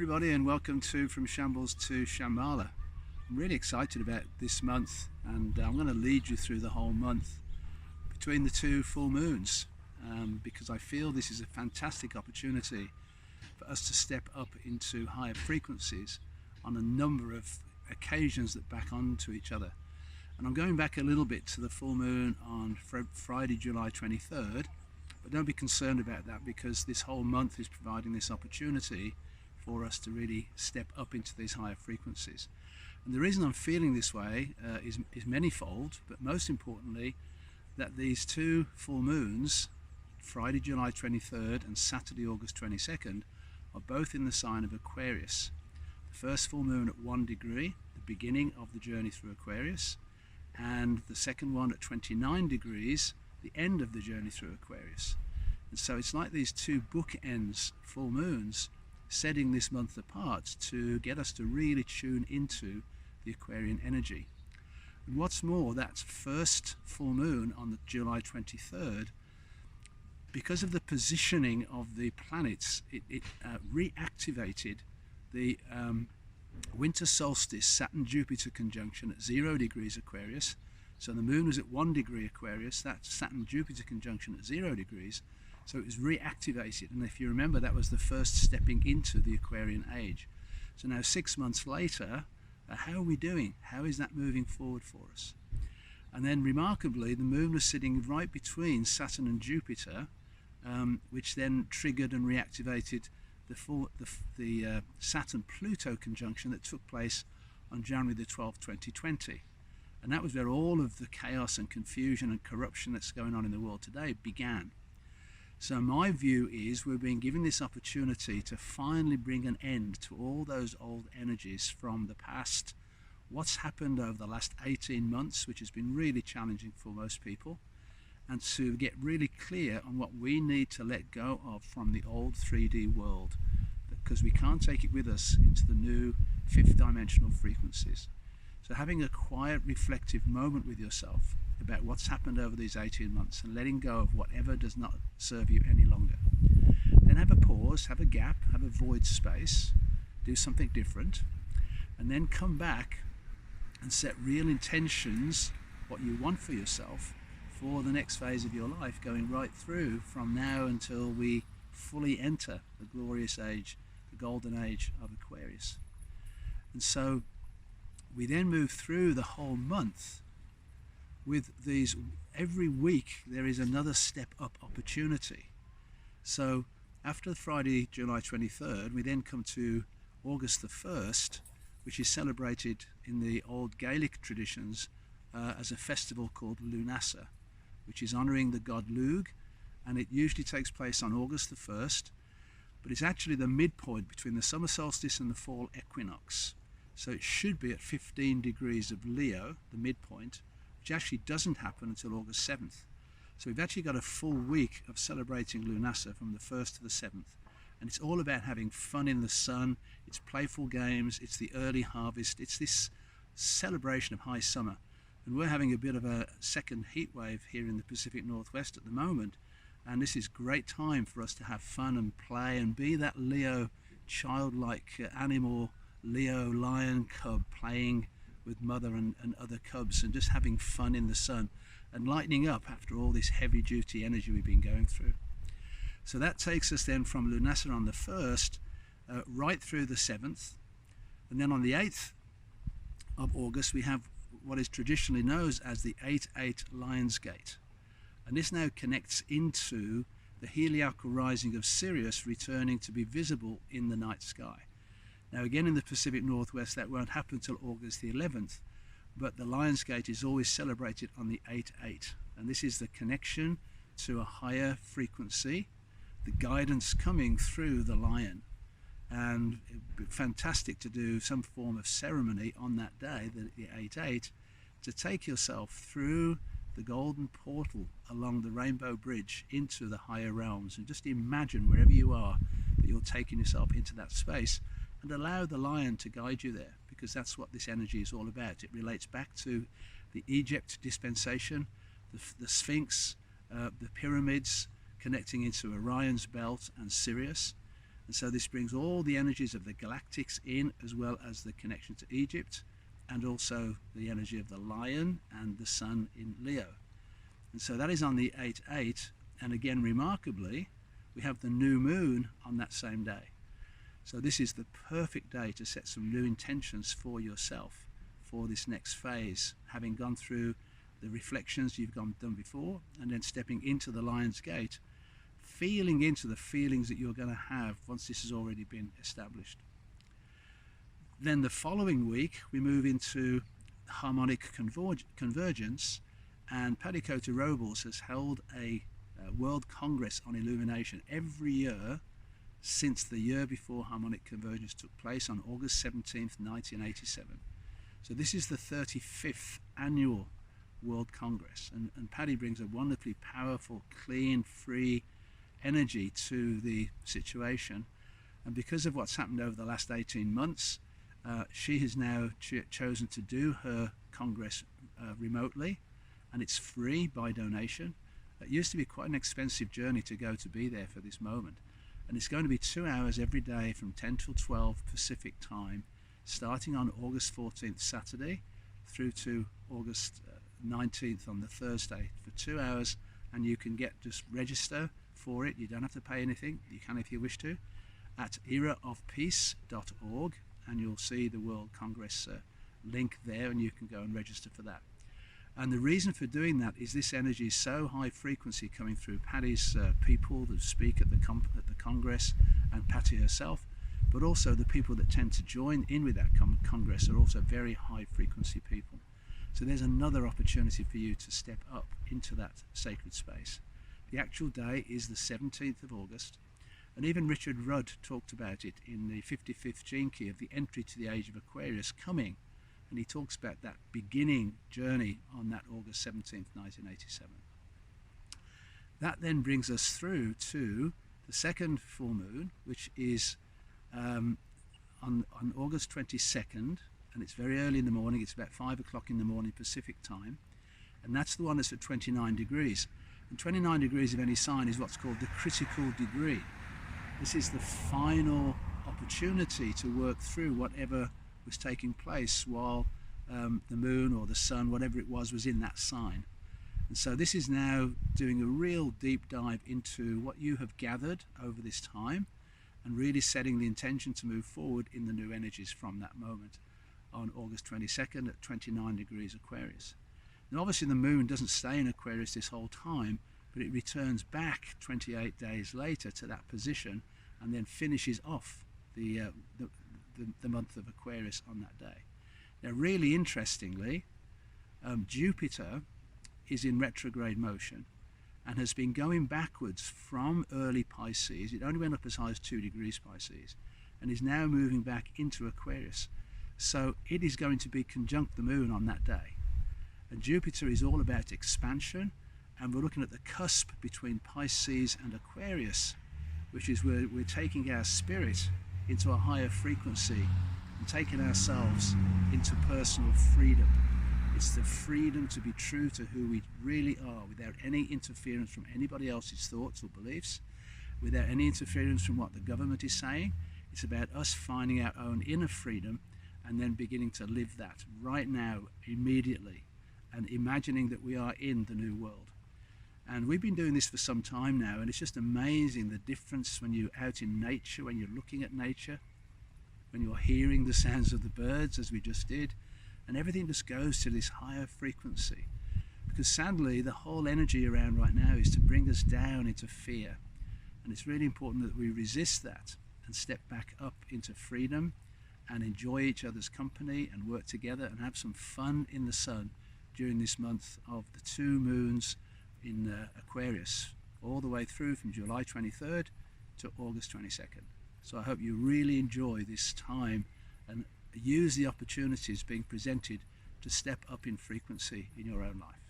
everybody, and welcome to From Shambles to Shambhala. I'm really excited about this month, and I'm going to lead you through the whole month between the two full moons, because I feel this is a fantastic opportunity for us to step up into higher frequencies on a number of occasions that back onto each other. And I'm going back a little bit to the full moon on Friday, July 23rd, but don't be concerned about that, because this whole month is providing this opportunity for us to really step up into these higher frequencies. And the reason I'm feeling this way is manifold, but most importantly that these two full moons, Friday, July 23rd and Saturday, August 22nd, are both in the sign of Aquarius. The first full moon at 1 degree, the beginning of the journey through Aquarius, and the second one at 29 degrees, the end of the journey through Aquarius. And so it's like these two bookends full moons setting this month apart to get us to really tune into the Aquarian energy. And what's more, that first full moon on the July 23rd, because of the positioning of the planets, it reactivated the winter solstice Saturn-Jupiter conjunction at 0 degrees Aquarius. So the moon was at 1 degree Aquarius, that Saturn-Jupiter conjunction at 0 degrees. So it was reactivated, and if you remember, that was the first stepping into the Aquarian age. So now 6 months later, how are we doing? How is that moving forward for us? And then remarkably, the moon was sitting right between Saturn and Jupiter, which then triggered and reactivated the Saturn-Pluto conjunction that took place on January the 12th, 2020. And that was where all of the chaos and confusion and corruption that's going on in the world today began. So my view is we're being given this opportunity to finally bring an end to all those old energies from the past, what's happened over the last 18 months, which has been really challenging for most people, and to get really clear on what we need to let go of from the old 3D world, because we can't take it with us into the new fifth dimensional frequencies. So having a quiet, reflective moment with yourself about what's happened over these 18 months and letting go of whatever does not serve you any longer. Then have a pause, have a gap, have a void space, do something different, and then come back and set real intentions, what you want for yourself for the next phase of your life, going right through from now until we fully enter the glorious age, the golden age of Aquarius. And so we then move through the whole month with these. Every week there is another step up opportunity. So after Friday, July 23rd, we then come to August the 1st, which is celebrated in the old Gaelic traditions as a festival called Lughnasadh, which is honouring the god Lugh, and it usually takes place on August the 1st, but it's actually the midpoint between the summer solstice and the fall equinox. So it should be at 15 degrees of Leo, the midpoint, which actually doesn't happen until August 7th. So we've actually got a full week of celebrating Lughnasadh from the 1st to the 7th. And it's all about having fun in the sun, it's playful games, it's the early harvest, it's this celebration of high summer. And we're having a bit of a second heat wave here in the Pacific Northwest at the moment. And this is great time for us to have fun and play and be that Leo childlike animal, Leo lion cub playing with mother and other cubs and just having fun in the sun and lightening up after all this heavy duty energy we've been going through. So that takes us then from Lughnasadh on the 1st right through the 7th, and then on the 8th of August we have what is traditionally known as the 8-8 Lion's Gate, and this now connects into the heliacal rising of Sirius returning to be visible in the night sky. Now again in the Pacific Northwest that won't happen until August the 11th, but the Lion's Gate is always celebrated on the 8-8, and this is the connection to a higher frequency, the guidance coming through the lion. And it would be fantastic to do some form of ceremony on that day, the 8-8, to take yourself through the golden portal along the rainbow bridge into the higher realms, and just imagine wherever you are that you're taking yourself into that space, and allow the lion to guide you there, because that's what this energy is all about. It relates back to the Egypt dispensation, the Sphinx, the pyramids connecting into Orion's belt and Sirius, And so this brings all the energies of the galactics in, as well as the connection to Egypt, and also the energy of the lion and the sun in Leo. And so that is on the 8/8, and again, remarkably, we have the new moon on that same day. So this is the perfect day to set some new intentions for yourself for this next phase, having gone through the reflections you've done before, and then stepping into the Lion's Gate, feeling into the feelings that you're going to have once this has already been established. Then the following week we move into Harmonic Convergence, and Paddy Robles has held a World Congress on Illumination every year since the year before Harmonic Convergence took place on August 17th, 1987. So this is the 35th annual World Congress, and Paddy brings a wonderfully powerful, clean, free energy to the situation. And because of what's happened over the last 18 months, she has now chosen to do her Congress remotely, and it's free by donation. It used to be quite an expensive journey to go to be there for this moment. And it's going to be 2 hours every day from 10 till 12 Pacific time, starting on August 14th, Saturday, through to August 19th on the Thursday for 2 hours. And you can just register for it. You don't have to pay anything. You can if you wish to, at eraofpeace.org, and you'll see the World Congress link there, and you can go and register for that. And the reason for doing that is this energy is so high frequency coming through Paddy's people that speak at the Congress, and Patty herself, but also the people that tend to join in with that Congress are also very high frequency people. So there's another opportunity for you to step up into that sacred space. The actual day is the 17th of August, and even Richard Rudd talked about it in the 55th Gene Key of the entry to the age of Aquarius coming. And he talks about that beginning journey on that August 17th, 1987. That then brings us through to the second full moon, which is on August 22nd, and it's very early in the morning. It's about 5 o'clock in the morning Pacific time, and that's the one that's at 29 degrees. And 29 degrees of any sign is what's called the critical degree. This is the final opportunity to work through whatever was taking place while the moon or the sun, whatever it was in that sign. And so this is now doing a real deep dive into what you have gathered over this time, and really setting the intention to move forward in the new energies from that moment on August 22nd at 29 degrees Aquarius. Now obviously the moon doesn't stay in Aquarius this whole time, but it returns back 28 days later to that position, and then finishes off the month of Aquarius on that day. Now really interestingly, Jupiter is in retrograde motion and has been going backwards from early Pisces. It only went up as high as 2 degrees Pisces, and is now moving back into Aquarius. So it is going to be conjunct the moon on that day. And Jupiter is all about expansion, and we're looking at the cusp between Pisces and Aquarius, which is where we're taking our spirit into a higher frequency and taking ourselves into personal freedom. It's the freedom to be true to who we really are, without any interference from anybody else's thoughts or beliefs, without any interference from what the government is saying. It's about us finding our own inner freedom and then beginning to live that right now, immediately, and imagining that we are in the new world. And we've been doing this for some time now, and it's just amazing the difference when you're out in nature, when you're looking at nature, when you're hearing the sounds of the birds, as we just did, and everything just goes to this higher frequency. Because sadly, the whole energy around right now is to bring us down into fear. And it's really important that we resist that and step back up into freedom and enjoy each other's company and work together and have some fun in the sun during this month of the 2 moons in Aquarius, all the way through from July 23rd to August 22nd. So I hope you really enjoy this time and use the opportunities being presented to step up in frequency in your own life.